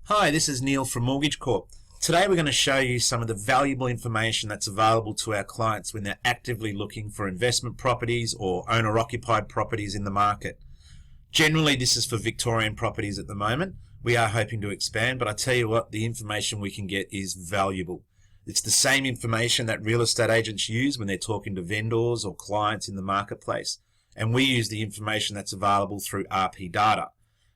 Hi, this is Neil from Mortgage Corp. Today we're going to show you some of the valuable information that's available to our clients when they're actively looking for investment properties or owner-occupied properties in the market. Generally, this is for Victorian properties at the moment. We are hoping to expand, but I tell you what, the information we can get is valuable. It's the same information that real estate agents use when they're talking to vendors or clients in the marketplace. And we use the information that's available through RP data.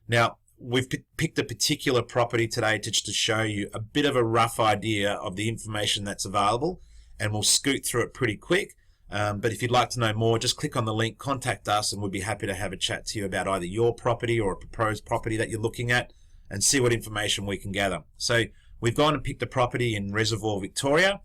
Now, we've picked a particular property today to show you a bit of a rough idea of the information that's available, and we'll scoot through it pretty quick. But if you'd like to know more, just click on the link, contact us, and we'll be happy to have a chat to you about either your property or a proposed property that you're looking at and see what information we can gather. So we've gone and picked a property in Reservoir, Victoria.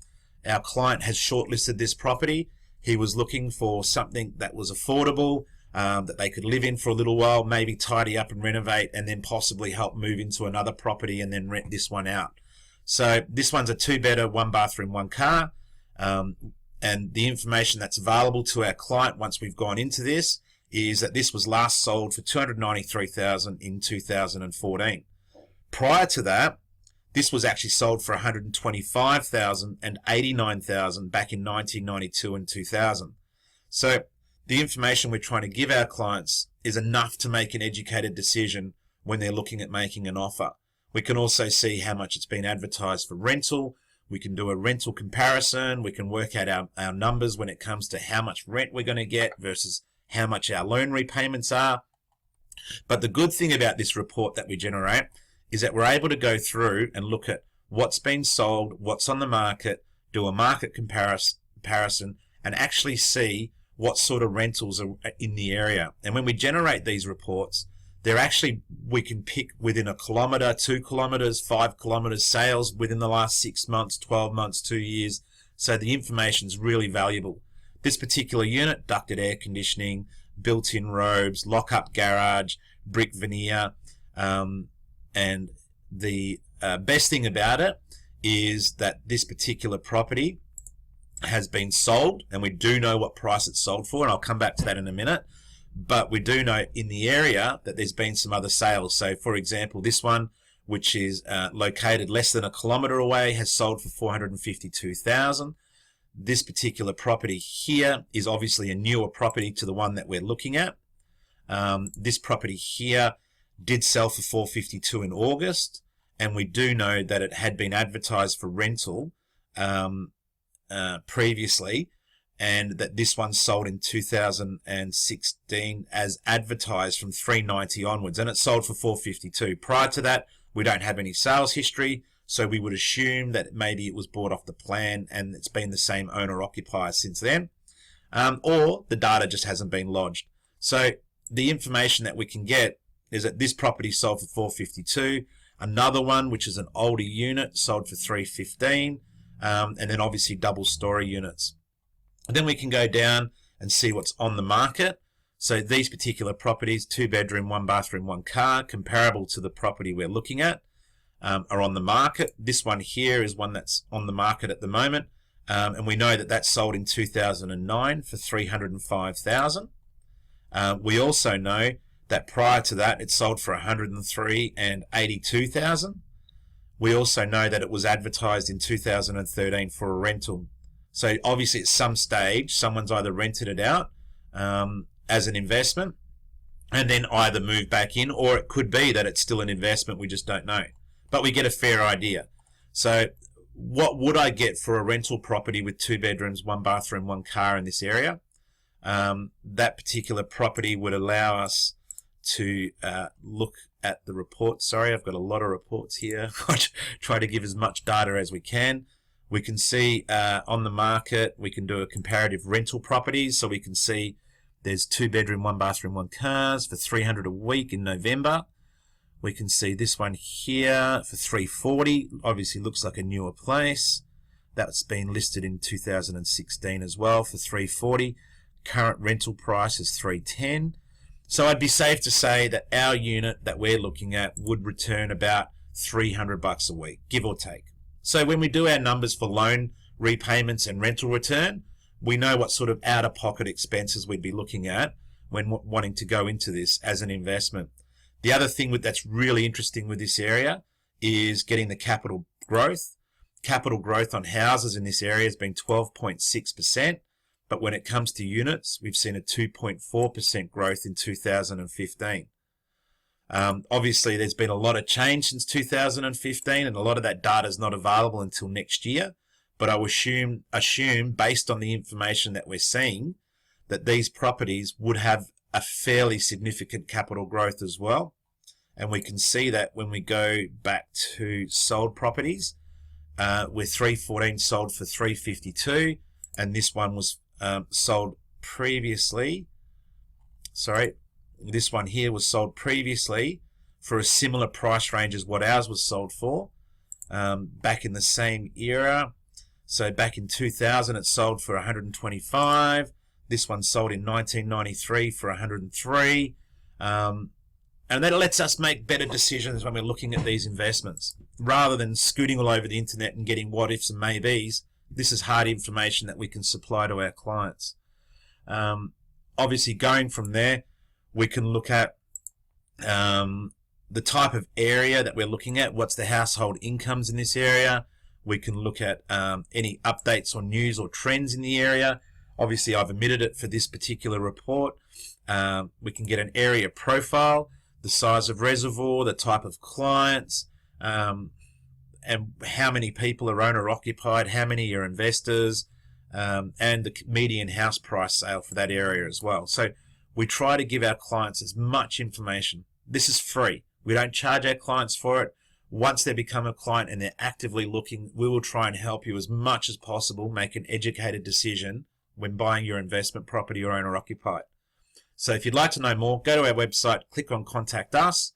Our client has shortlisted this property. He was looking for something that was affordable, that they could live in for a little while, maybe tidy up and renovate, and then possibly help move into another property and then rent this one out. So this one's a 2-bedder, 1-bathroom, 1-car. And the information that's available to our client once we've gone into this is that this was last sold for $293,000 in 2014. Prior to that, this was actually sold for $125,000 and $89,000 back in 1992 and 2000. So the information we're trying to give our clients is enough to make an educated decision when they're looking at making an offer. We can also see how much it's been advertised for rental. We can do a rental comparison. We can work out our numbers when it comes to how much rent we're going to get versus how much our loan repayments are. But the good thing about this report that we generate is that we're able to go through and look at what's been sold, what's on the market, do a market comparison, and actually see what sort of rentals are in the area. And when we generate these reports, they're actually, we can pick within 1 kilometre, 2 kilometres, 5 kilometres sales within the last 6 months, 12 months, 2 years. So the information is really valuable. This particular unit, ducted air conditioning, built-in robes, lock-up garage, brick veneer, and the best thing about it is that this particular property has been sold, and we do know what price it's sold for, and I'll come back to that in a minute. But we do know in the area that there's been some other sales. So for example, this one, which is located less than 1 kilometre away, has sold for $452,000. This particular property here is obviously a newer property to the one that we're looking at. This property here did sell for $452,000 in August, and we do know that it had been advertised for rental previously, and that this one sold in 2016 as advertised from $390,000 onwards, and it sold for $452,000. Prior to that, we don't have any sales history, so we would assume that maybe it was bought off the plan and it's been the same owner-occupier since then, or the data just hasn't been lodged. So the information that we can get is that this property sold for $452,000. Another one, which is an older unit, sold for $315,000. And then obviously double-story units. And then we can go down and see what's on the market. So these particular properties, 2-bedroom, 1-bathroom, 1-car, comparable to the property we're looking at, are on the market. This one here is one that's on the market at the moment, and we know that that sold in 2009 for $305,000. We also know that prior to that it sold for $103,000 and $82,000. We also know that it was advertised in 2013 for a rental. So obviously at some stage, someone's either rented it out as an investment and then either moved back in, or it could be that it's still an investment, we just don't know. But we get a fair idea. So what would I get for a rental property with 2 bedrooms, 1 bathroom, 1 car in this area? That particular property would allow us to look at the report. Sorry, I've got a lot of reports here. Try to give as much data as we can. We can see on the market, we can do a comparative rental properties. So we can see there's 2 bedroom, 1 bathroom, 1 cars for $300 a week in November. We can see this one here for $340. Obviously looks like a newer place. That's been listed in 2016 as well for $340. Current rental price is $310. So I'd be safe to say that our unit that we're looking at would return about $300 a week, give or take. So when we do our numbers for loan repayments and rental return, we know what sort of out-of-pocket expenses we'd be looking at when wanting to go into this as an investment. The other thing that's really interesting with this area is getting the capital growth. Capital growth on houses in this area has been 12.6%, but when it comes to units, we've seen a 2.4% growth in 2015. Obviously, there's been a lot of change since 2015, and a lot of that data is not available until next year. But I would assume, based on the information that we're seeing, that these properties would have a fairly significant capital growth as well. And we can see that when we go back to sold properties, with 314 sold for 352, and this one was sold previously. Sorry, this one here was sold previously for a similar price range as what ours was sold for back in the same era. So back in 2000, it sold for 125. This one sold in 1993 for 103. And that lets us make better decisions when we're looking at these investments. Rather than scooting all over the internet and getting what ifs and maybes, this is hard information that we can supply to our clients. Obviously, going from there, we can look at the type of area that we're looking at. What's the household incomes in this area? We can look at any updates or news or trends in the area. Obviously, I've omitted it for this particular report. We can get an area profile, the size of reservoir, the type of clients, and how many people are owner-occupied, how many are investors, and the median house price sale for that area as well. So we try to give our clients as much information. This is free. We don't charge our clients for it. Once they become a client and they're actively looking, we will try and help you as much as possible make an educated decision when buying your investment property or owner-occupied. So if you'd like to know more, go to our website, click on Contact Us,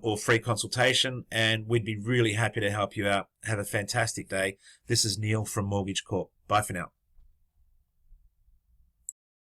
or free consultation, and we'd be really happy to help you out. Have a fantastic day. This is Neil from Mortgage Corp. Bye for now.